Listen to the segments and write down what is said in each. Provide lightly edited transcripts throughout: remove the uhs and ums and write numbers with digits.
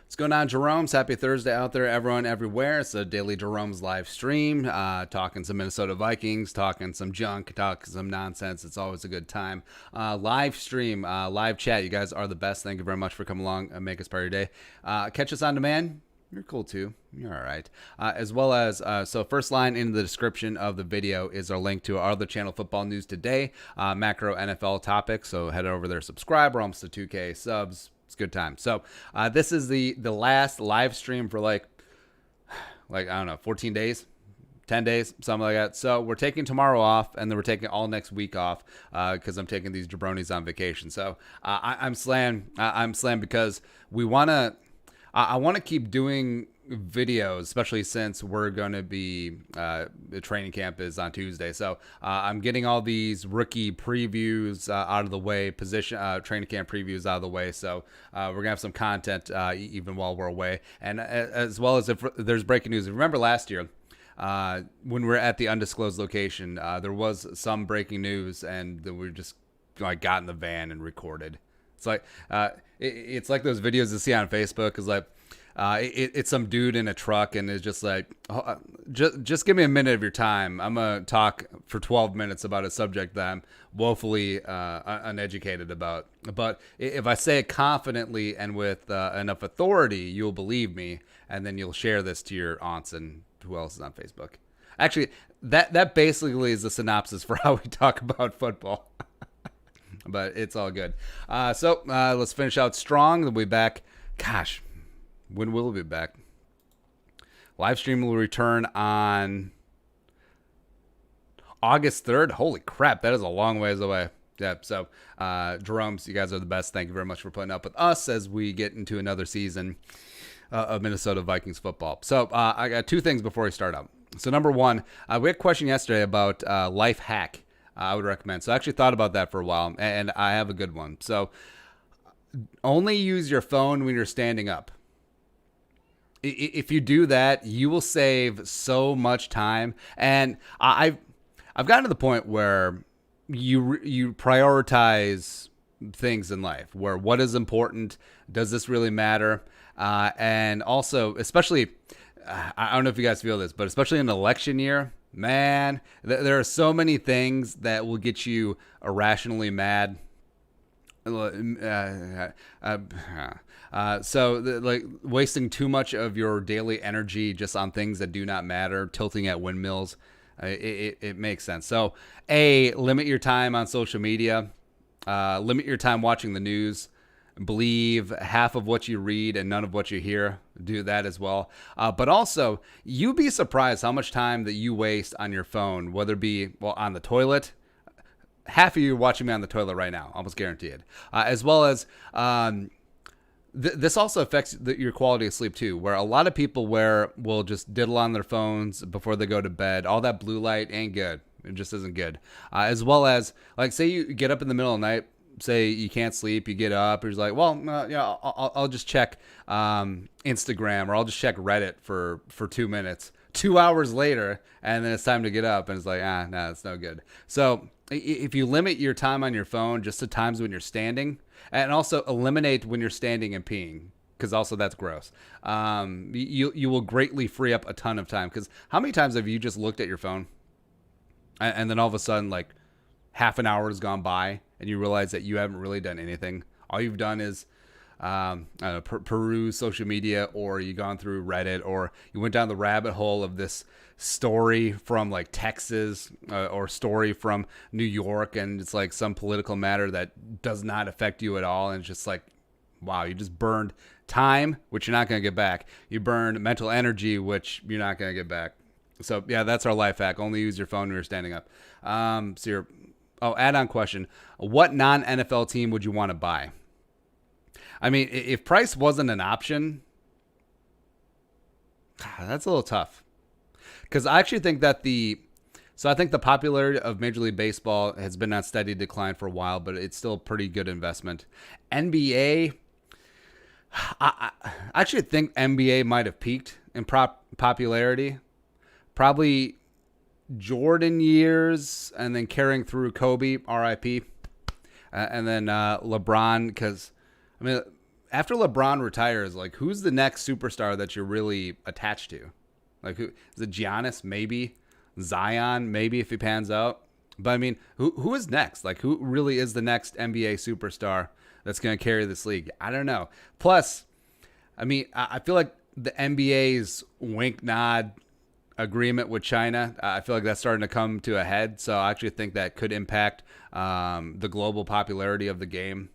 What's going on, Jeromes? Happy Thursday out there, everyone, everywhere. It's a daily Jeromes live stream, talking some Minnesota Vikings, talking some junk, talking some nonsense. It's always a good time. Live stream, live chat. You guys are the best. Thank you very much for coming along and make us part of your day. Catch us on demand. You're cool too. You're all right. As well as, so first line in the description of the video is our link to our other channel, Football News Today, macro NFL topics. So head over there, subscribe. We're almost to 2K subs. It's a good time. So this is the last live stream for like I don't know, 14 days, 10 days, something like that. So we're taking tomorrow off, and then we're taking all next week off because I'm taking these jabronis on vacation. So I'm slammed. I'm slammed because we want to. I want to keep doing videos, especially since we're going to be the training camp is on Tuesday. So I'm getting all these rookie previews out of the way, training camp previews out of the way. So we're going to have some content even while we're away. And as well as if there's breaking news. Remember last year when we were at the undisclosed location, there was some breaking news, and we just got in the van and recorded. It's like it's like those videos you see on Facebook. Is like it's some dude in a truck and is just like, oh, just give me a minute of your time. I'm gonna talk for 12 minutes about a subject that I'm woefully uneducated about. But if I say it confidently and with enough authority, you'll believe me, and then you'll share this to your aunts and who else is on Facebook. Actually, that basically is the synopsis for how we talk about football. But it's all good. So let's finish out strong. We'll be back. Gosh, when will we be back? Livestream will return on August 3rd. Holy crap, that is a long ways away. Yeah, so Jeromes, you guys are the best. Thank you very much for putting up with us as we get into another season of Minnesota Vikings football. So I got two things before we start out. So number one, we had a question yesterday about life hack I would recommend. So I actually thought about that for a while, and I have a good one. So only use your phone when you're standing up. If you do that, you will save so much time. And I've gotten to the point where you prioritize things in life, where what is important, does this really matter? And also, especially, I don't know if you guys feel this, but especially in an election year, man, there are so many things that will get you irrationally mad. Like wasting too much of your daily energy just on things that do not matter, tilting at windmills, it makes sense. So, limit your time on social media, limit your time watching the news. Believe half of what you read and none of what you hear. Do that as well. But also, you'd be surprised how much time that you waste on your phone, whether it be on the toilet. Half of you are watching me on the toilet right now, almost guaranteed. As well as this also affects your quality of sleep too, where a lot of people will just diddle on their phones before they go to bed. All that blue light ain't good. It just isn't good. As well as, like, say you get up in the middle of the night, say you can't sleep, you get up, you're just like, well, I'll just check Instagram, or I'll just check Reddit for 2 minutes. 2 hours later, and then it's time to get up, and it's like, no, it's no good. So if you limit your time on your phone just to times when you're standing, and also eliminate when you're standing and peeing, because also that's gross, you will greatly free up a ton of time. Because how many times have you just looked at your phone, and then all of a sudden, like, half an hour has gone by, and you realize that you haven't really done anything? All you've done is peruse social media, or you gone through Reddit, or you went down the rabbit hole of this story from like Texas, or story from New York, and it's like some political matter that does not affect you at all, and it's just like, wow, you just burned time, which you're not going to get back. You burned mental energy, which you're not going to get back. So yeah, that's our life hack. Only use your phone when you're standing up. Add-on question. What non-NFL team would you want to buy? I mean, if price wasn't an option, that's a little tough. Because I actually think that the popularity of Major League Baseball has been on steady decline for a while, but it's still a pretty good investment. NBA, I actually think NBA might have peaked in popularity. Probably Jordan years, and then carrying through Kobe, RIP, and then LeBron, because I mean, after LeBron retires, like who's the next superstar that you're really attached to? Like who is it? Giannis, maybe Zion, maybe if he pans out. But I mean, who is next? Like who really is the next NBA superstar that's going to carry this league? I don't know. Plus, I mean, I feel like the NBA's wink nod agreement with China, I feel like that's starting to come to a head. So I actually think that could impact the global popularity of the game,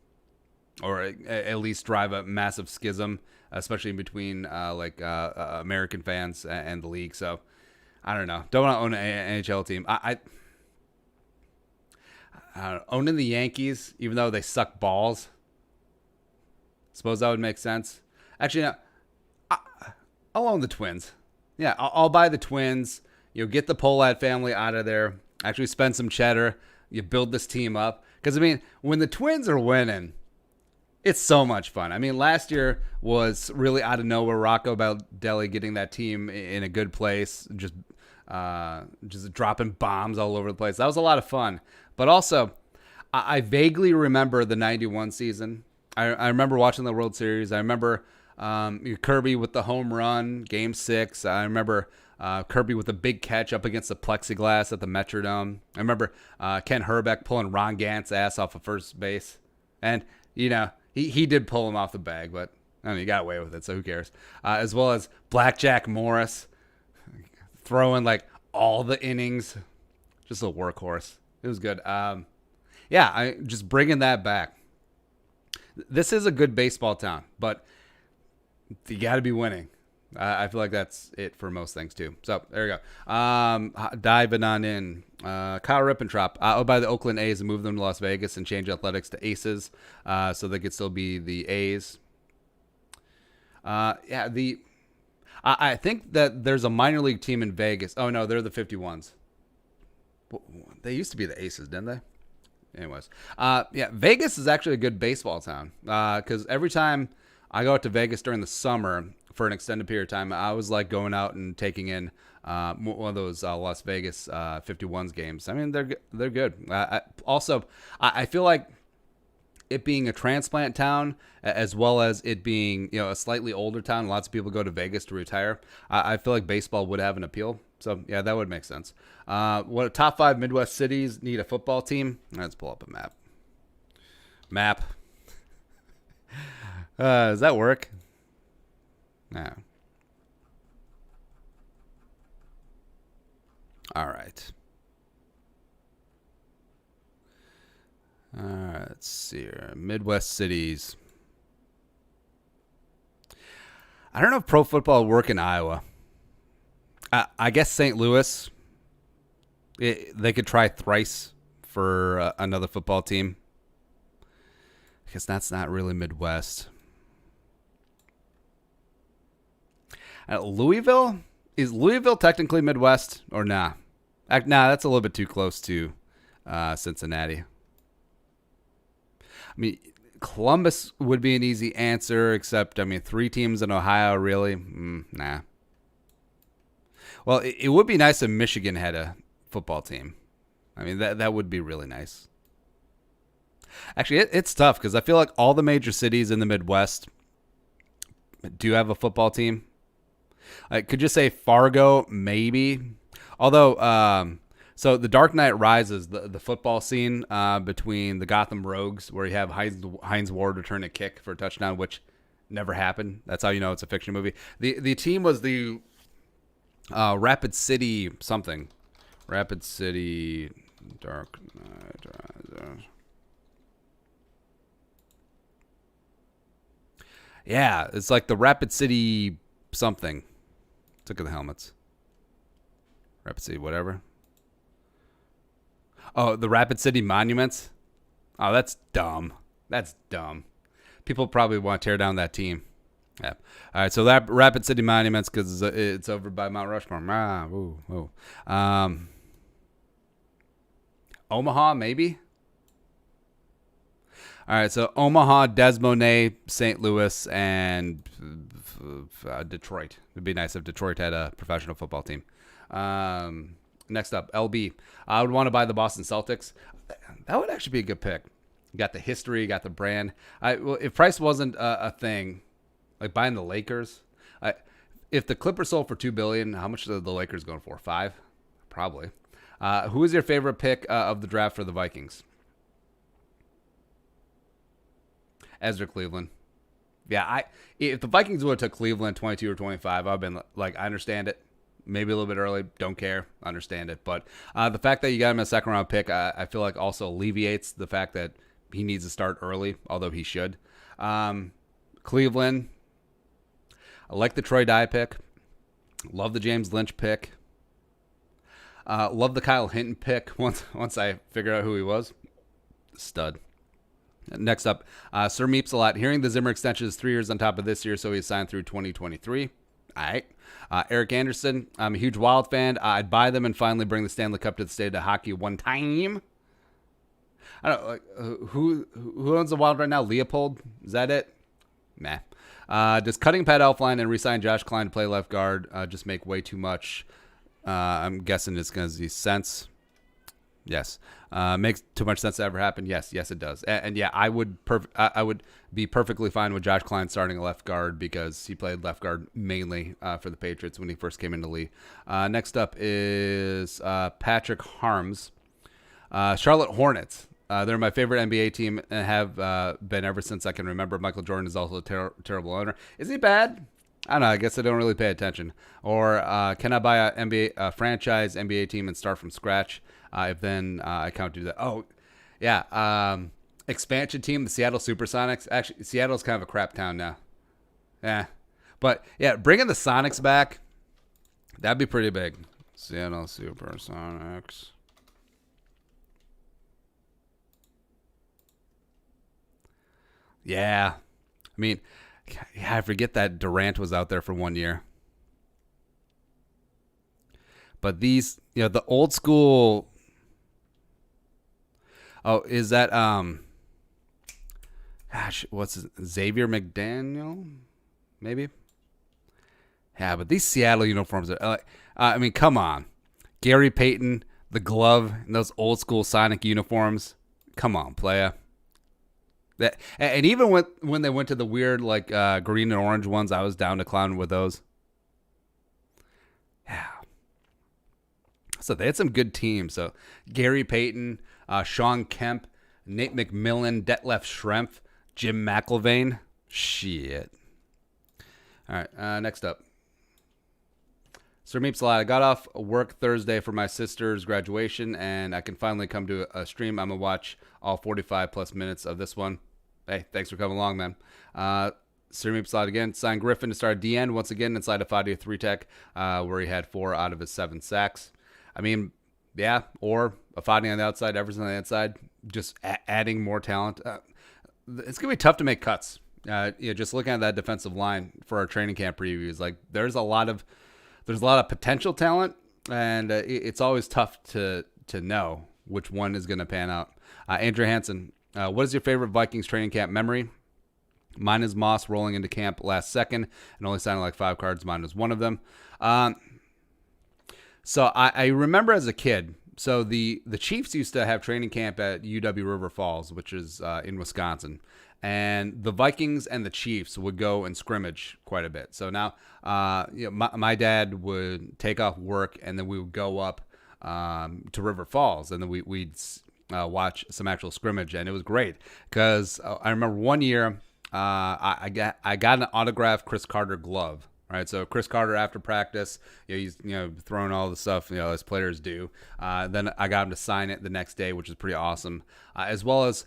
or at least drive a massive schism, especially between American fans and the league. So I don't know. Don't want to own an NHL team. I owning the Yankees, even though they suck balls, suppose that would make sense. Actually, no, I'll own the Twins. Yeah, I'll buy the Twins. Get the Pohlad family out of there. Actually spend some cheddar. You build this team up. Because, I mean, when the Twins are winning, it's so much fun. I mean, last year was really out of nowhere. Rocco Baldelli getting that team in a good place. Just dropping bombs all over the place. That was a lot of fun. But also, I vaguely remember the 91 season. I remember watching the World Series. I remember Kirby with the home run, Game 6. I remember Kirby with a big catch up against the plexiglass at the Metrodome. I remember Ken Herbeck pulling Ron Gant's ass off of first base. And, he did pull him off the bag, but I mean, he got away with it, so who cares? As well as Blackjack Morris throwing like all the innings. Just a workhorse. It was good. I just bringing that back. This is a good baseball town, but you got to be winning. I feel like that's it for most things too. So there you go. Diving on in. Kyle Rippentrop. I'll buy the Oakland A's and move them to Las Vegas and change athletics to Aces, so they could still be the A's. I think that there's a minor league team in Vegas. Oh no, they're the 51s. They used to be the Aces, didn't they? Anyways, Vegas is actually a good baseball town, because every time I go out to Vegas during the summer for an extended period of time, I was like going out and taking in one of those Las Vegas 51s games. I mean, they're good. I feel like it being a transplant town, as well as it being a slightly older town, lots of people go to Vegas to retire. I feel like baseball would have an appeal. So yeah, that would make sense. What top 5 Midwest cities need a football team? Let's pull up a map. Does that work? No. All right. Let's see here. Midwest cities. I don't know if pro football will work in Iowa. I guess St. Louis, they could try thrice for another football team. I guess that's not really Midwest. Louisville? Is Louisville technically Midwest or nah? Nah, that's a little bit too close to Cincinnati. I mean, Columbus would be an easy answer, except, 3 teams in Ohio, really? Nah. Well, it would be nice if Michigan had a football team. I mean, that would be really nice. Actually, it's tough because I feel like all the major cities in the Midwest do have a football team. I could just say Fargo, maybe. Although, so the Dark Knight Rises, the football scene between the Gotham Rogues, where you have Hines Ward return a kick for a touchdown, which never happened. That's how you know it's a fiction movie. The team was the Rapid City something. Rapid City Dark Knight Rises. Yeah, it's like the Rapid City something. Look at the helmets. Rapid City whatever. Oh, the Rapid City Monuments? Oh, that's dumb. That's dumb. People probably want to tear down that team. Yeah. All right, so that Rapid City Monuments, because it's over by Mount Rushmore. Omaha, maybe? All right, so Omaha, Des Moines, St. Louis, and Detroit. It'd be nice if Detroit had a professional football team. Next up, LB. I would want to buy the Boston Celtics. That would actually be a good pick. You got the history, you got the brand. Well, if price wasn't a thing, like buying the Lakers, if the Clippers sold for $2 billion, how much are the Lakers going for? 5, probably. Who is your favorite pick of the draft for the Vikings? Ezra Cleveland. Yeah, if the Vikings would have took Cleveland 22 or 25, I've been like, I understand it. Maybe a little bit early, don't care, understand it. But the fact that you got him a second round pick, I feel like also alleviates the fact that he needs to start early, although he should. Cleveland, I like the Troy Dye pick. Love the James Lynch pick. Love the Kyle Hinton pick once I figured out who he was. Stud. Next up, Sir Meeps a lot. Hearing the Zimmer extension is 3 years on top of this year, so he's signed through 2023. All right. Eric Anderson, I'm a huge Wild fan. I'd buy them and finally bring the Stanley Cup to the state of hockey one time. I don't know, like, who owns the Wild right now? Leopold? Is that it? Nah. Does cutting Pat Elflein and re-sign Josh Klein to play left guard just make way too much? I'm guessing it's going to be sense. Yes. Makes too much sense to ever happen. Yes, it does. And yeah, I would be perfectly fine with Josh Klein starting a left guard because he played left guard mainly for the Patriots when he first came into the league. Next up is Patrick Harms. Charlotte Hornets. They're my favorite NBA team and have been ever since I can remember. Michael Jordan is also a terrible owner. Is he bad? I don't know. I guess I don't really pay attention. Or can I buy a franchise NBA team and start from scratch? If then I can't do that. Oh, yeah. Expansion team, the Seattle Supersonics. Actually, Seattle's kind of a crap town now. Yeah. But, yeah, bringing the Sonics back, that'd be pretty big. Seattle Supersonics. Yeah. I mean, yeah, I forget that Durant was out there for 1 year. But these, the old school. Oh, is that what's his, Xavier McDaniel? Maybe. Yeah, but these Seattle uniforms are. I mean, come on, Gary Payton, the glove, and those old school Sonic uniforms. Come on, playa. That, and even when they went to the weird like green and orange ones, I was down to clown with those. Yeah. So they had some good teams. So Gary Payton, Sean Kemp, Nate McMillan, Detlef Schrempf, Jim McIlvaine. Shit. All right, next up. Sir Meeps a lot. I got off work Thursday for my sister's graduation, and I can finally come to a stream. I'm going to watch all 45 plus minutes of this one. Hey, thanks for coming along, man. Sir Meeps a lot again. Signed Griffin to start DN once again inside of Fadia 3 Tech, where he had 4 out of his 7 sacks. I mean, yeah, or a Fadia on the outside, Everson on the inside, just adding more talent. It's going to be tough to make cuts. Just looking at that defensive line for our training camp previews, like there's a lot of potential talent, and it's always tough to know which one is going to pan out. Andrew Hansen, what is your favorite Vikings training camp memory? Mine is Moss rolling into camp last second and only signing like 5 cards. Mine was one of them. So I remember as a kid, so the Chiefs used to have training camp at UW River Falls, which is in Wisconsin. And the Vikings and the Chiefs would go and scrimmage quite a bit. So now, my dad would take off work, and then we would go up to River Falls, and then we'd watch some actual scrimmage, and it was great because I remember one year I got an autographed Chris Carter glove. Right, so Chris Carter after practice, he's throwing all the stuff as players do. Then I got him to sign it the next day, which is pretty awesome. As well as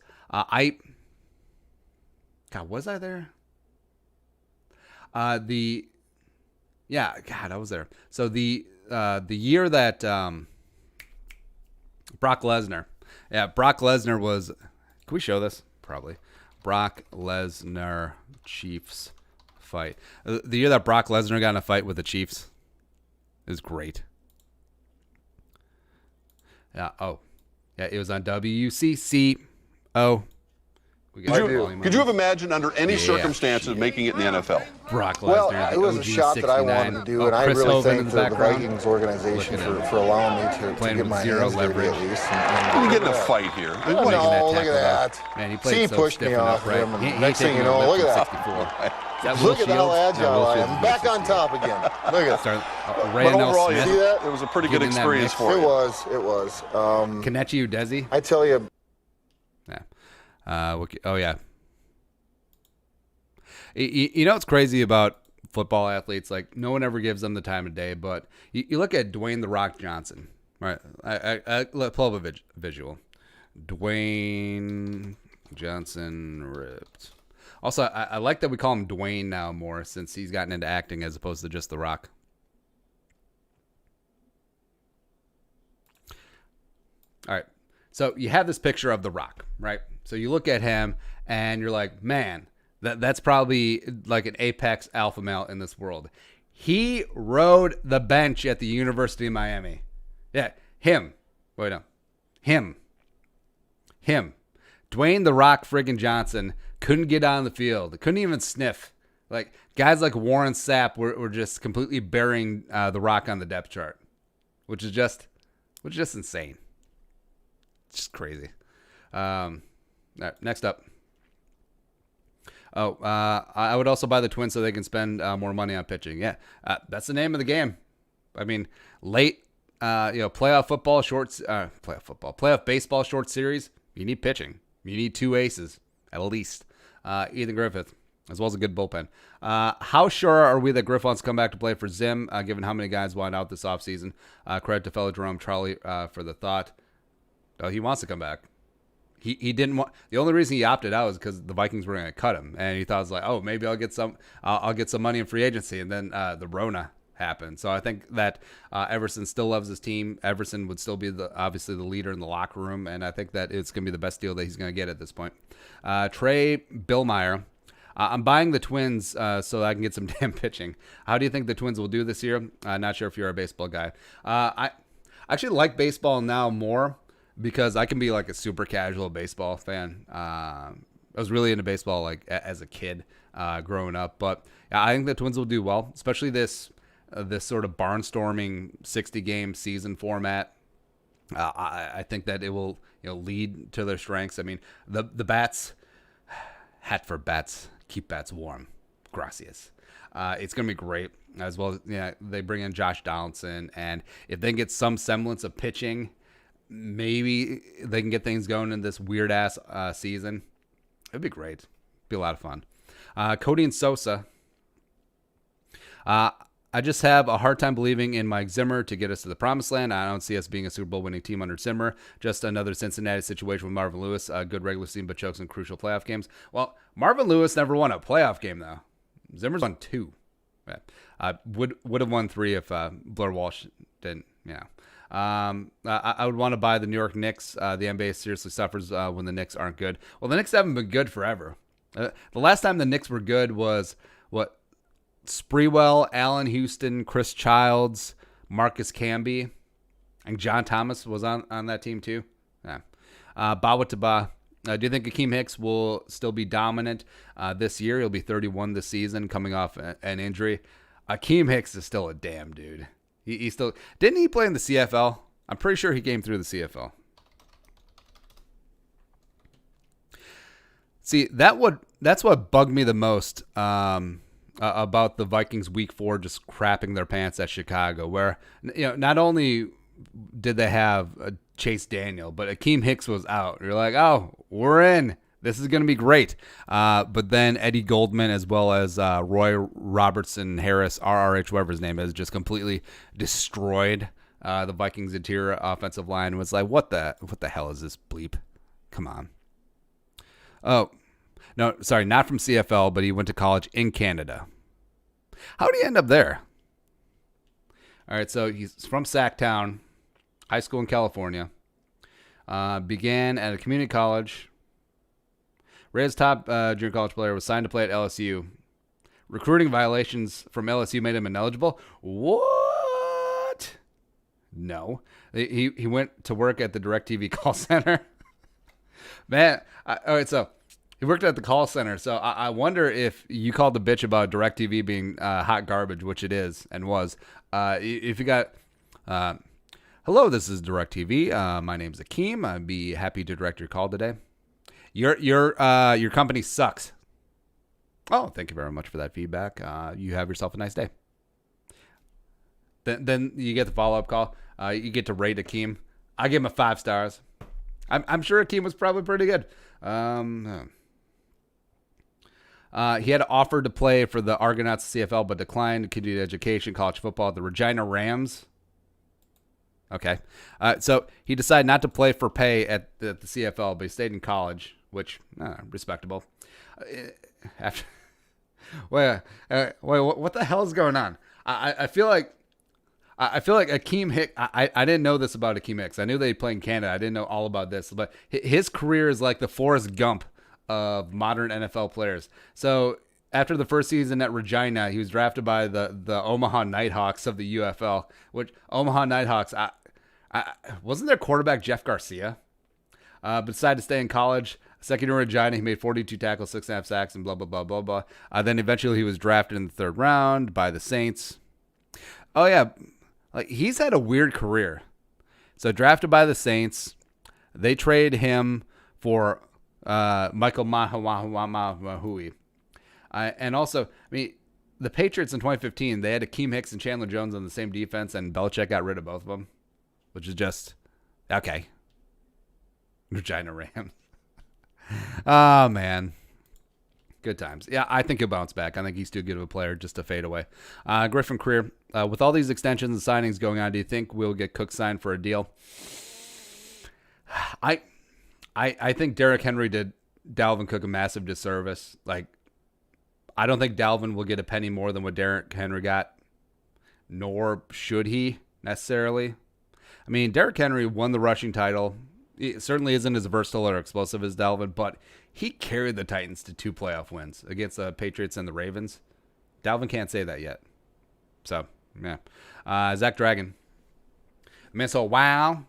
was I there? I was there. So the year that Brock Lesnar was. Can we show this? Probably. Brock Lesnar Chiefs fight. The year that Brock Lesnar got in a fight with the Chiefs is great. Yeah. Oh, yeah. It was on WCCO. We got Could you have imagined under any circumstances making it in the NFL? Brock Lesnar, Well, it was a shot that I wanted to do, and I really thank the Vikings organization for allowing me to get my hands dirty at least. You can get in a fight here. No, look at that. Man, he See, he pushed me off him. Next thing you know, look at that. Look at how agile I am. Back on top again. Look at that. But overall, you see that? It was a pretty good experience for you. It was. Kenichi Udeze? I tell you. Yeah. Oh, yeah. You know what's crazy about football athletes? Like, no one ever gives them the time of day, but you look at Dwayne "The Rock" Johnson. Right? I pull up a visual. Dwayne Johnson ripped. Also, I like that we call him Dwayne now more since he's gotten into acting as opposed to just The Rock. All right. So you have this picture of The Rock, right? So you look at him and you're like, man, that's probably like an apex alpha male in this world. He rode the bench at the University of Miami. Yeah, him. Wait, no. Him. Dwayne "The Rock" friggin' Johnson couldn't get on the field. Couldn't even sniff. Like, guys like Warren Sapp were just completely burying The Rock on the depth chart, which is just insane. It's just crazy. All right, next up. I would also buy the Twins so they can spend more money on pitching. Yeah, that's the name of the game. I mean, late, playoff baseball short series. You need pitching. You need two aces at least. Ethan Griffith, as well as a good bullpen. How sure are we that Griff wants to come back to play for Zim, given how many guys want out this offseason? Credit to fellow Jerome Charlie for the thought. Oh, he wants to come back. He didn't want. The only reason he opted out was because the Vikings were going to cut him, and he thought it was like, oh, maybe I'll get some money in free agency, and then the Rona happened. So I think that Everson still loves his team. Everson would still be obviously the leader in the locker room, and I think that it's going to be the best deal that he's going to get at this point. Trey Billmeyer. I'm buying the Twins so that I can get some damn pitching. How do you think the Twins will do this year? Not sure if you're a baseball guy. I actually like baseball now more, because I can be like a super casual baseball fan. I was really into baseball like as a kid growing up. But I think the Twins will do well, especially this sort of barnstorming 60-game season format. I think that it will lead to their strengths. I mean, the bats, hat for bats, keep bats warm. Gracias. It's going to be great. As well as they bring in Josh Donaldson. And if they get some semblance of pitching, maybe they can get things going in this weird-ass season. It'd be great. Be a lot of fun. Cody and Sosa. I just have a hard time believing in Mike Zimmer to get us to the promised land. I don't see us being a Super Bowl winning team under Zimmer. Just another Cincinnati situation with Marvin Lewis. Good regular season, but chokes in crucial playoff games. Well, Marvin Lewis never won a playoff game, though. Zimmer's won 2. Would have won 3 if Blair Walsh didn't, I would want to buy the New York Knicks. The NBA seriously suffers when the Knicks aren't good. Well, the Knicks haven't been good forever. The last time the Knicks were good was, Sprewell, Allen Houston, Chris Childs, Marcus Camby, and John Thomas was on that team too. Yeah. Bawataba. Do you think Akeem Hicks will still be dominant this year? He'll be 31 this season, coming off an injury. Akeem Hicks is still a damn dude. He still didn't he play in the CFL? I'm pretty sure he came through the CFL. See, that's what bugged me the most about the Vikings week 4 just crapping their pants at Chicago, where not only did they have Chase Daniel, but Akeem Hicks was out. You're like, oh, we're in. This is going to be great. But then Eddie Goldman, as well as Roy Robertson Harris, RRH, whatever his name is, just completely destroyed the Vikings' interior offensive line. It was like, what the hell is this bleep? Come on. Oh, no, sorry, not from CFL, but he went to college in Canada. How did he end up there? All right, so he's from Sacktown, high school in California. Began at a community college. Ray's top junior college player was signed to play at LSU. Recruiting violations from LSU made him ineligible. What? No. He went to work at the DirecTV call center. Man, all right, so He worked at the call center, so I wonder if you called the bitch about DirecTV being hot garbage, which it is and was. If you got, hello, this is DirecTV. My name's Akeem. I'd be happy to direct your call today. Your company sucks. Oh, thank you very much for that feedback. You have yourself a nice day. Then you get the follow-up call. You get to rate Akeem. I give him a 5 stars. I'm sure Akeem was probably pretty good. He had offered to play for the Argonauts CFL, but declined continued education, college football at the Regina Rams. Okay. So he decided not to play for pay at the CFL, but he stayed in college, which, respectable. After, wait, what the hell is going on? I feel like Akeem Hicks, I didn't know this about Akeem Hicks. I knew that he played in Canada. I didn't know all about this, but his career is like the Forrest Gump of modern NFL players. So after the first season at Regina, he was drafted by the Omaha Nighthawks of the UFL, which Omaha Nighthawks, wasn't their quarterback Jeff Garcia? But decided to stay in college. Second year in Regina, he made 42 tackles, 6.5 sacks, and blah, blah, blah, blah, blah. Then eventually he was drafted in the 3rd round by the Saints. Oh, yeah. Like, he's had a weird career. So drafted by the Saints. They trade him for Michael Mahui. And also, I mean, the Patriots in 2015, they had Akeem Hicks and Chandler Jones on the same defense, and Belichick got rid of both of them, which is just, okay. Regina Rams. Oh, man. Good times. Yeah, I think he'll bounce back. I think he's too good of a player just to fade away. Griffin career. With all these extensions and signings going on, do you think we'll get Cook signed for a deal? I think Derrick Henry did Dalvin Cook a massive disservice. Like, I don't think Dalvin will get a penny more than what Derrick Henry got, nor should he necessarily. I mean, Derrick Henry won the rushing title. He certainly isn't as versatile or explosive as Dalvin, but he carried the Titans to 2 playoff wins against the Patriots and the Ravens. Dalvin can't say that yet. So, yeah. Zach Dragon. Minnesota, wow.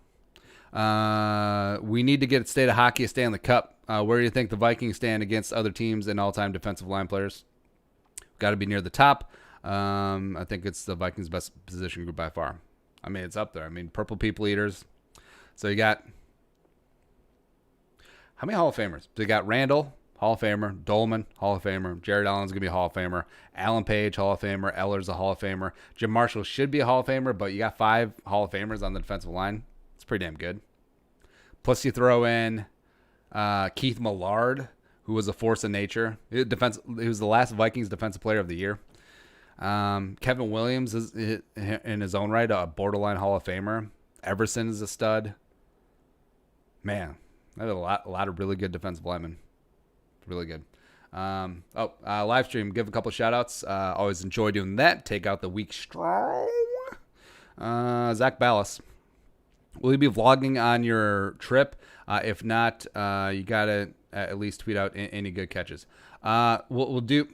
We need to get State of Hockey a Stanley Cup. Where do you think the Vikings stand against other teams and all-time defensive line players? Got to be near the top. I think it's the Vikings' best position group by far. I mean, it's up there. I mean, purple people eaters. So you got... How many Hall of Famers? So you got Randall, Hall of Famer. Dolman, Hall of Famer. Jared Allen's going to be a Hall of Famer. Alan Page, Hall of Famer. Eller's a Hall of Famer. Jim Marshall should be a Hall of Famer, but you got 5 Hall of Famers on the defensive line. It's pretty damn good. Plus you throw in Keith Millard, who was a force of nature. He was the last Vikings Defensive Player of the Year. Kevin Williams is in his own right a borderline Hall of Famer. Everson is a stud. Man, that's a lot of really good defensive linemen. Really good. Livestream, give a couple shout outs. Always enjoy doing that. Take out the weak straw. Zach Ballas. Will you be vlogging on your trip? If not, you gotta at least tweet out any good catches. We'll do.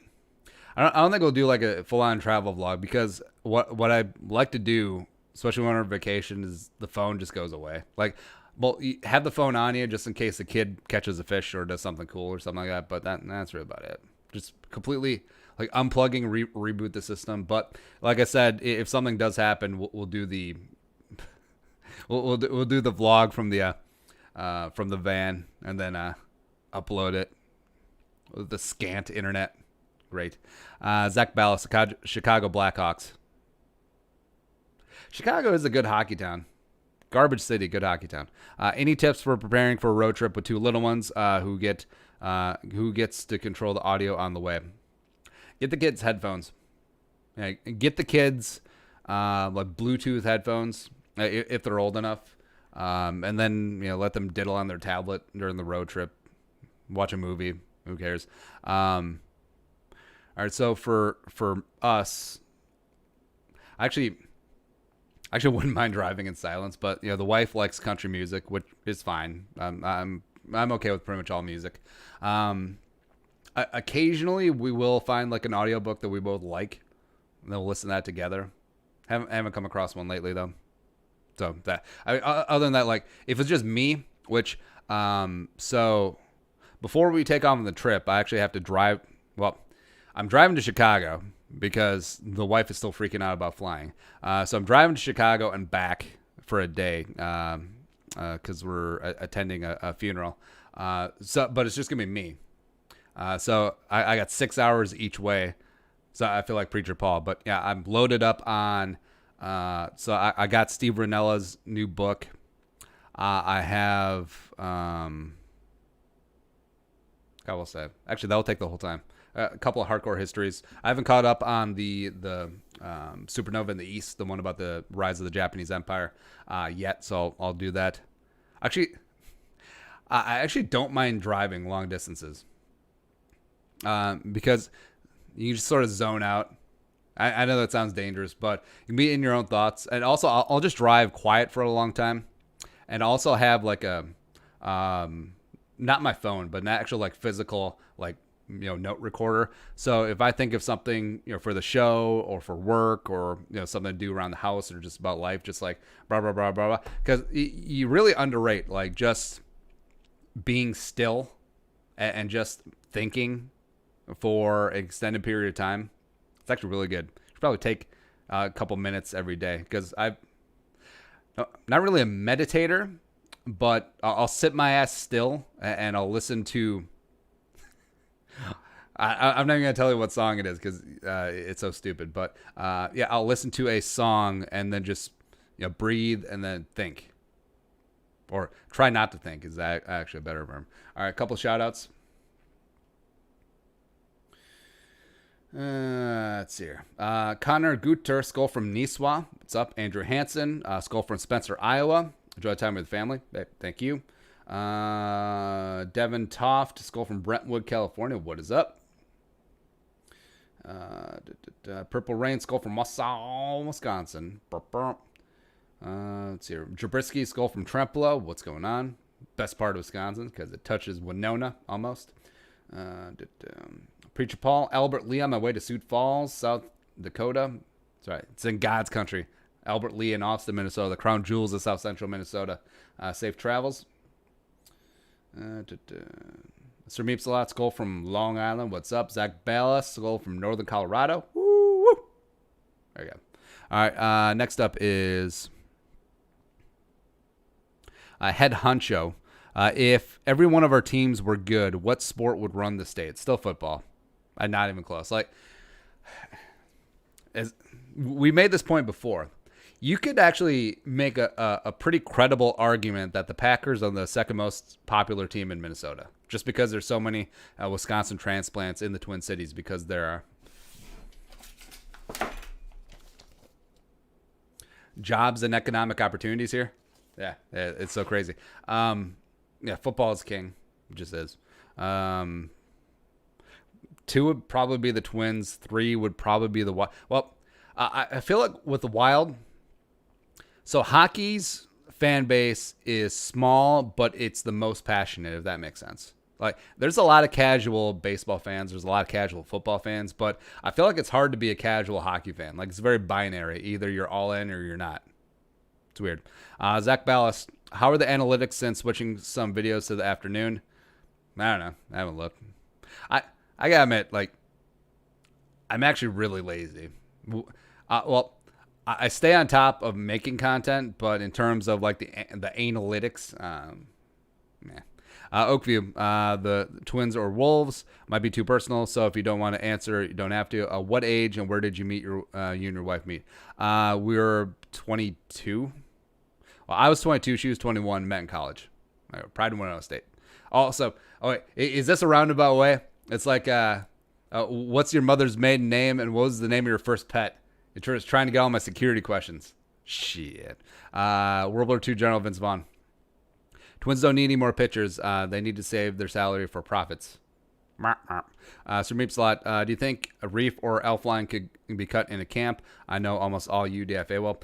I don't think we'll do like a full-on travel vlog, because what I like to do, especially when we're on vacation, is the phone just goes away. Like, well, you have the phone on you just in case the kid catches a fish or does something cool or something like that. But that's really about it. Just completely like unplugging, reboot the system. But like I said, if something does happen, we'll do the we'll do the vlog from the van, and then upload it with the scant internet. Great. Zach Ballas, Chicago Blackhawks. Chicago is a good hockey town. Garbage city, good hockey town. Any tips for preparing for a road trip with 2 little ones who gets to control the audio on the way? Get the kids headphones. Yeah, get the kids like Bluetooth headphones if they're old enough, and then let them diddle on their tablet during the road trip. Watch a movie. Who cares? All right, so for us, actually wouldn't mind driving in silence, but the wife likes country music, which is fine. I'm okay with pretty much all music. Occasionally we will find like an audiobook that we both like, and then we'll listen to that together. Haven't come across one lately though. So that other than that, like if it's just me, which so before we take off on the trip, I actually have to drive. Well, I'm driving to Chicago because the wife is still freaking out about flying. So I'm driving to Chicago and back for a day because we're attending a funeral. But it's just gonna be me. So I got 6 hours each way. So I feel like Preacher Paul. But yeah, I'm loaded up on. So I got Steve Rinella's new book. I have. I will say. Actually, that will take the whole time. A couple of hardcore histories. I haven't caught up on the Supernova in the East, the one about the rise of the Japanese Empire, yet. So I'll do that. Actually, I actually don't mind driving long distances because you just sort of zone out. I know that sounds dangerous, but you can be in your own thoughts. And also, I'll just drive quiet for a long time, and also have like a not my phone, but an actual like physical like note recorder. So if I think of something for the show or for work or something to do around the house or just about life, just like blah blah blah blah blah, because you really underrate like just being still and just thinking for an extended period of time. It's actually really good. You should probably take a couple minutes every day because I'm not really a meditator, but I'll sit my ass still and I'll listen to. I'm not even going to tell you what song it is because it's so stupid. But yeah, I'll listen to a song and then just breathe and then think. Or try not to think is actually a better term. All right, a couple shout outs. Let's see here. Connor Guter, Skull from Niswa. What's up? Andrew Hansen, Skull from Spencer, Iowa. Enjoy time with the family. Hey, thank you. Devin Toft, Skull from Brentwood, California. What is up? Purple Rain, Skull from Wausau, Wisconsin. Let's see here. Jabrisky, Skull from Tremplo. What's going on? Best part of Wisconsin because it touches Winona almost. Preacher Paul, Albert Lee on my way to Sioux Falls, South Dakota. That's right. It's in God's country. Albert Lee in Austin, Minnesota. The crown jewels of South Central Minnesota. Safe travels. Sir Meeps a lot, Skull from Long Island. What's up? Zach Ballas, Skull from Northern Colorado. Woo, woo. There you go. All right. Next up is Head Honcho. If every one of our teams were good, what sport would run the state? Still football. Not even close. Like, we made this point before. You could actually make a pretty credible argument that the Packers are the second most popular team in Minnesota, just because there's so many Wisconsin transplants in the Twin Cities, because there are jobs and economic opportunities here. Yeah, it's so crazy. Yeah, football is king. It just is. 2 would probably be the Twins. 3 would probably be the Wild. Well, I feel like with the Wild, so hockey's fan base is small, but it's the most passionate, if that makes sense. Like, there's a lot of casual baseball fans. There's a lot of casual football fans, but I feel like it's hard to be a casual hockey fan. Like, it's very binary. Either you're all in or you're not. It's weird. Zach Ballas, how are the analytics since switching some videos to the afternoon? I don't know. I haven't looked. I gotta admit, like, I'm actually really lazy. Well, I stay on top of making content, but in terms of like the analytics, Oakview, the Twins or Wolves might be too personal. So if you don't want to answer, you don't have to. What age and where did you meet you and your wife meet? We were 22. Well, I was 22. She was 21. Met in college. Pride and Winona State. Also, wait, is this a roundabout way? It's like, what's your mother's maiden name and what was the name of your first pet? It's trying to get all my security questions. Shit. World War II General Vince Vaughn. Twins don't need any more pitchers. They need to save their salary for profits. Sir Meepslot, do you think a Reef or Elfline could be cut in a camp? I know almost all UDFA. Well,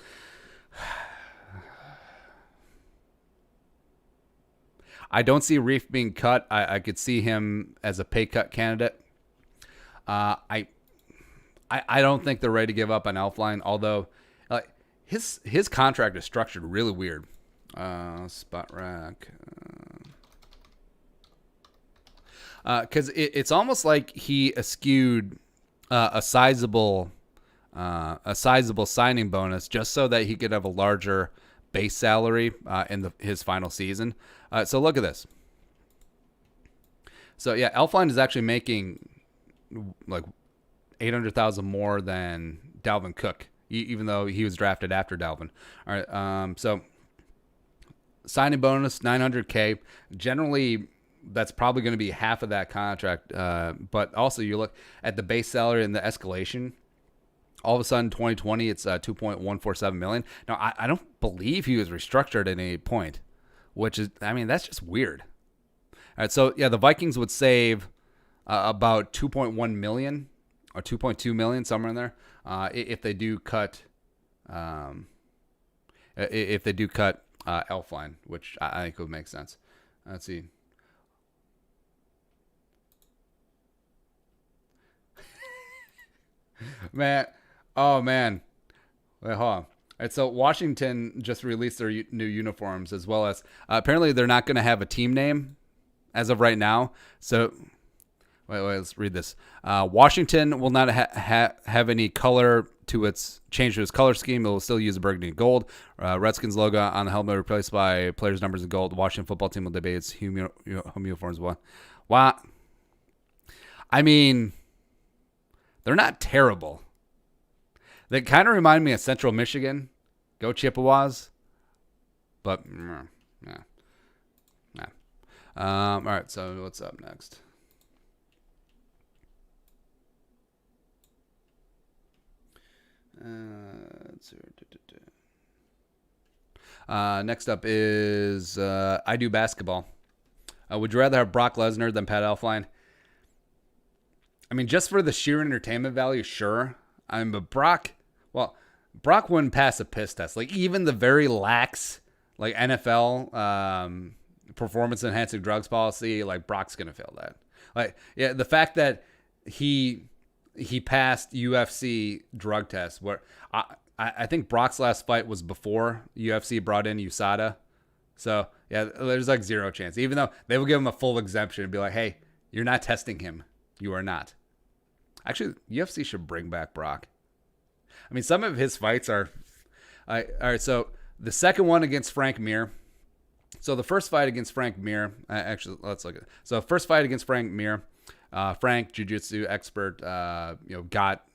I don't see Reef being cut. I could see him as a pay cut candidate. I don't think they're ready to give up on Elfline, although his contract is structured really weird. Spot rack. Because it's almost like he eschewed a sizable signing bonus just so that he could have a larger base salary in his final season. So look at this. So yeah, Elflein is actually making like $800,000 more than Dalvin Cook, even though he was drafted after Dalvin. All right, so signing bonus $900K. Generally, that's probably going to be half of that contract. But also, you look at the base salary and the escalation. All of a sudden, 2020, it's $2.147 million. Now, I don't believe he was restructured at any point, which is, I mean, that's just weird. All right, so yeah, the Vikings would save about $2.1 million or $2.2 million, somewhere in there, if they do cut, Elflein, which I think would make sense. Let's see. Man, oh man. Wait, hold on. All right, so Washington just released their new uniforms, as well as apparently they're not going to have a team name as of right now. So, wait, let's read this. Washington will not have any color to its color scheme. It will still use burgundy and gold. Redskins logo on the helmet replaced by players' numbers in gold. Washington football team will debate its home uniforms. Wow. I mean, they're not terrible. They kind of remind me of Central Michigan. Go Chippewas. But, yeah. All right, so what's up next? Next up is I Do Basketball. Would you rather have Brock Lesnar than Pat Elflein? I mean, just for the sheer entertainment value, sure. But Brock wouldn't pass a piss test. Like, even the very lax, like, NFL performance-enhancing drugs policy, like, Brock's going to fail that. Like, yeah, the fact that he passed UFC drug tests, where I think Brock's last fight was before UFC brought in USADA. So, yeah, there's, like, zero chance. Even though they would give him a full exemption and be like, hey, you're not testing him. You are not. Actually, UFC should bring back Brock. I mean, some of his fights are... all right, so the second one against Frank Mir. So the first fight against Frank Mir... actually, let's look at it. So first fight against Frank Mir. Frank, jiu-jitsu expert, got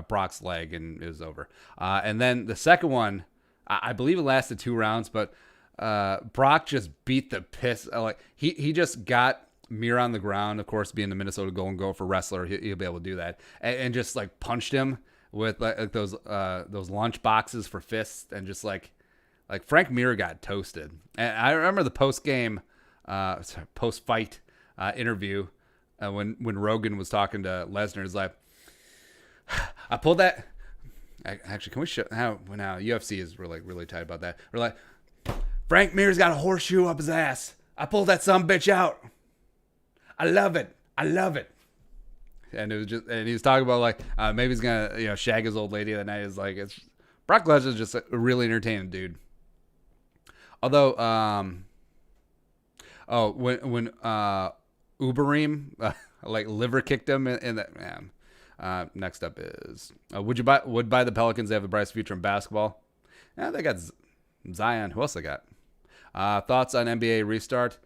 Brock's leg, and it was over. And then the second one, I believe it lasted 2 rounds, but Brock just beat the piss... he just got Mir on the ground, of course, being the Minnesota Golden Gopher wrestler, he'll be able to do that, and just like punched him with like those lunch boxes for fists, and just like Frank Mir got toasted. And I remember the post fight interview when Rogan was talking to Lesnar. It's like, I pulled that. Actually, can we show how now UFC is really tight about that? We're like, Frank Mir's got a horseshoe up his ass. I pulled that sumbitch out. I love it. And it was just, and he was talking about like maybe he's gonna shag his old lady that night. Is like, it's Brock Lesnar's just a really entertaining dude. Although when Uberim like liver kicked him in that, man. Next up is would buy the Pelicans? They have the brightest future in basketball. Yeah, they got Zion. Who else they got? Thoughts on NBA restart?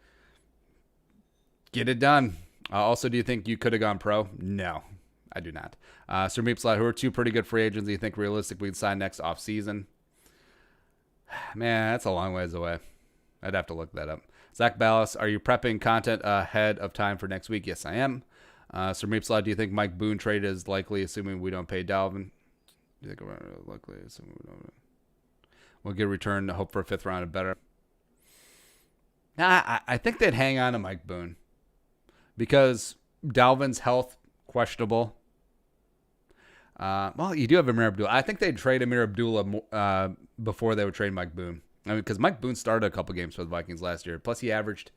Get it done. Also, do you think you could have gone pro? No, I do not. Sir Meepslot, who are 2 pretty good free agents do you think realistically we can sign next offseason? Man, that's a long ways away. I'd have to look that up. Zach Ballas, are you prepping content ahead of time for next week? Yes, I am. Sir Meepslot, do you think Mike Boone trade is likely, assuming we don't pay Dalvin? Do you think we're likely, assuming we don't? We'll get a return to hope for a 5th round and better. I think they'd hang on to Mike Boone. Because Dalvin's health, questionable. Well, you do have Amir Abdullah. I think they'd trade Amir Abdullah before they would trade Mike Boone. I mean, because Mike Boone started a couple games for the Vikings last year. Plus, he averaged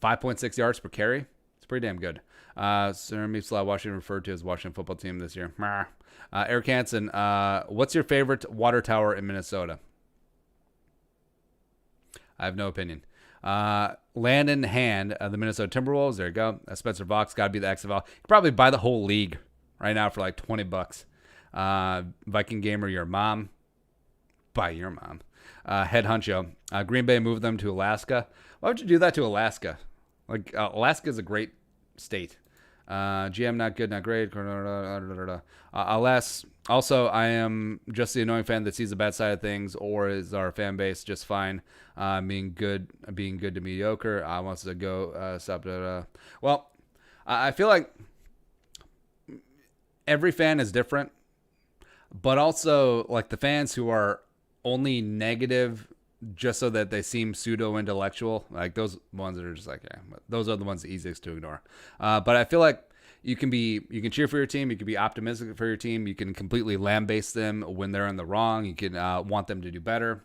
5.6 yards per carry. It's pretty damn good. Sir Meepslot, Washington referred to as Washington football team this year. Eric Hansen, what's your favorite water tower in Minnesota? I have no opinion. Landon Hand, the Minnesota Timberwolves. There you go. Spencer Vox got to be the XFL. You could probably buy the whole league right now for like $20. Viking Gamer, your mom. Buy your mom. Head Huncho. Green Bay moved them to Alaska. Why would you do that to Alaska? Like, Alaska is a great state. GM not good, not great. Alas, also, I am just the annoying fan that sees the bad side of things, or is our fan base just fine being good to mediocre? I wants to go stop. Well, I feel like every fan is different, but also like the fans who are only negative just so that they seem pseudo-intellectual, like those ones that are just like, yeah, those are the ones easiest to ignore. But I feel like you can cheer for your team, you can be optimistic for your team, you can completely lambaste them when they're in the wrong, you can want them to do better.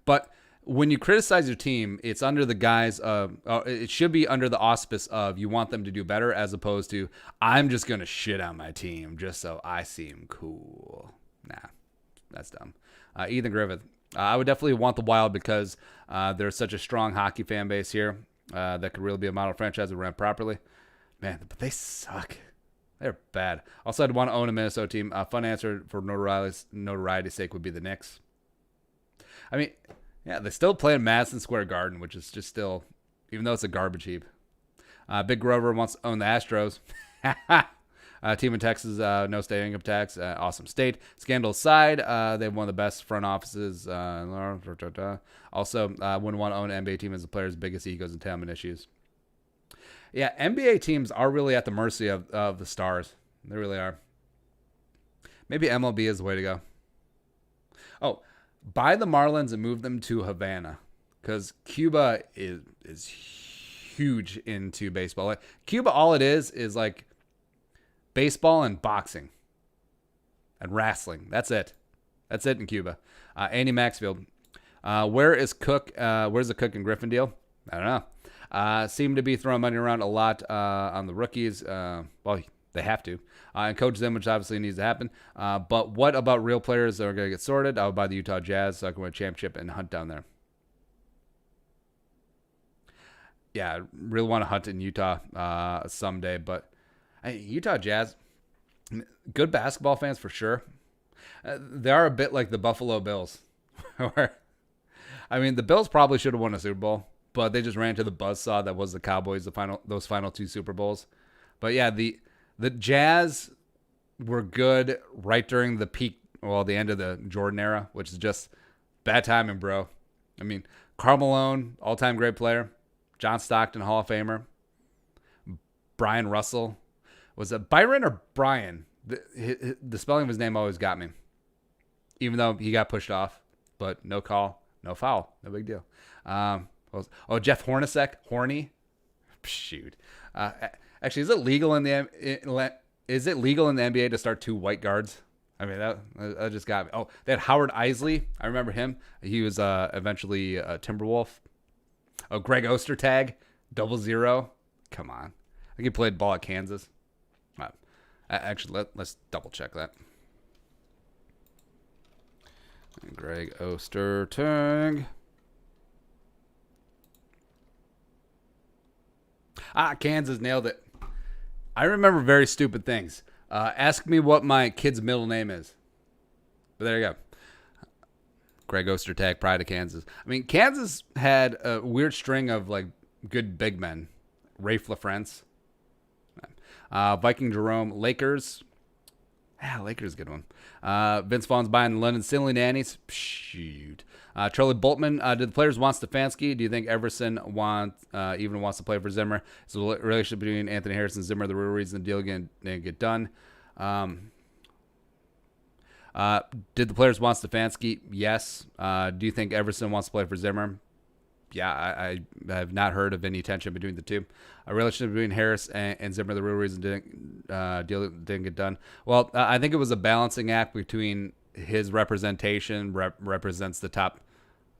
But when you criticize your team, it's under the guise of, it should be under the auspice of you want them to do better, as opposed to I'm just going to shit on my team just so I seem cool. Nah, that's dumb. Ethan Griffith. I would definitely want the Wild because there's such a strong hockey fan base here that could really be a model franchise and run properly. Man, but they suck. They're bad. Also, I'd want to own a Minnesota team. A fun answer for notoriety's sake would be the Knicks. I mean, yeah, they still play in Madison Square Garden, which is just still, even though it's a garbage heap. Big Grover wants to own the Astros. Team in Texas, no state income tax, awesome state. Scandal aside, they have one of the best front offices. Also, wouldn't want to own an NBA team as the player's biggest egos and talent issues. Yeah, NBA teams are really at the mercy of the stars. They really are. Maybe MLB is the way to go. Oh, buy the Marlins and move them to Havana, because Cuba is huge into baseball. Like, Cuba, all it is like baseball and boxing and wrestling. That's it. That's it in Cuba. Andy Maxfield. Where's the Cook and Griffin deal? I don't know. Seem to be throwing money around a lot on the rookies. Well, they have to. And coach them, which obviously needs to happen. But what about real players that are going to get sorted? I would buy the Utah Jazz so I can win a championship and hunt down there. Yeah, I really want to hunt in Utah someday, but Utah Jazz, good basketball fans for sure. They are a bit like the Buffalo Bills. I mean, the Bills probably should have won a Super Bowl, but they just ran to the buzzsaw that was the Cowboys, those final two Super Bowls. But yeah, the Jazz were good right during the peak, well, the end of the Jordan era, which is just bad timing, bro. I mean, Karl Malone, all-time great player. John Stockton, Hall of Famer. Brian Russell. Was it Byron or Brian? The spelling of his name always got me. Even though he got pushed off. But no call, no foul. No big deal. Jeff Hornacek. Horny. Shoot. Actually, is it legal in the NBA to start two white guards? I mean, that just got me. Oh, they had Howard Isley. I remember him. He was eventually a Timberwolf. Oh, Greg Ostertag. 00. Come on. I think he played ball at Kansas. Actually, let's double check that. Greg Ostertag. Kansas, nailed it. I remember very stupid things. Ask me what my kid's middle name is. But there you go. Greg Ostertag, Pride of Kansas. I mean, Kansas had a weird string of like good big men. Rafe LaFrance. Viking Jerome. Lakers. Lakers is a good one. Vince Vaughn's buying the London Silly Nannies. Shoot. Charlie Boltman. Did the players want Stefanski? Do you think Everson even wants to play for Zimmer? Is the relationship between Anthony Harris and Zimmer the real reason the deal didn't get done? Did the players want Stefanski? Yes. Do you think Everson wants to play for Zimmer? Yeah, I have not heard of any tension between the two. A relationship between Harris and Zimmer, the real reason deal didn't get done. Well, I think it was a balancing act between his representation represents the top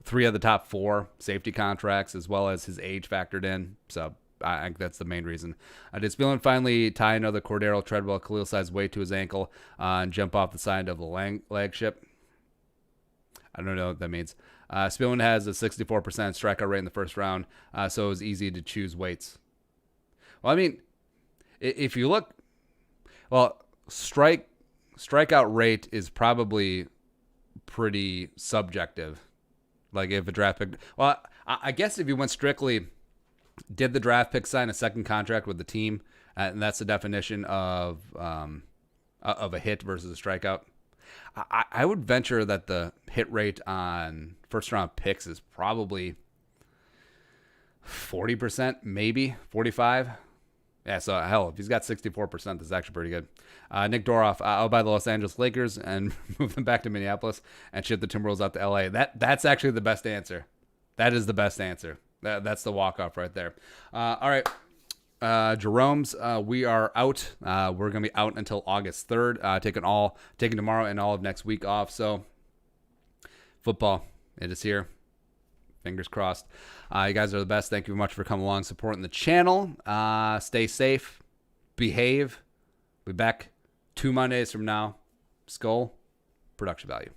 3 of the top 4 safety contracts, as well as his age factored in. So I think that's the main reason. Did Spielman finally tie another Cordero Treadwell Khalil-sized weight to his ankle and jump off the side of the leg ship? I don't know what that means. Spillman has a 64% strikeout rate in the first round, so it was easy to choose weights. Well, I mean, if you look, strikeout rate is probably pretty subjective. Like if a draft pick, I guess if you went strictly, did the draft pick sign a second contract with the team, and that's the definition of a hit versus a strikeout. I would venture that the hit rate on first round picks is probably 40%, maybe 45%. Yeah, so hell, if he's got 64%, that's actually pretty good. Nick Doroff, I'll buy the Los Angeles Lakers and move them back to Minneapolis and ship the Timberwolves out to LA. That's actually the best answer. That is the best answer. That's the walk-off right there. All right, Jeromes, we are out. We're going to be out until August 3rd, taking tomorrow and all of next week off. So football, it is here. Fingers crossed. You guys are the best. Thank you very much for coming along, supporting the channel. Stay safe. Behave. We'll be back 2 Mondays from now. Skull, production value.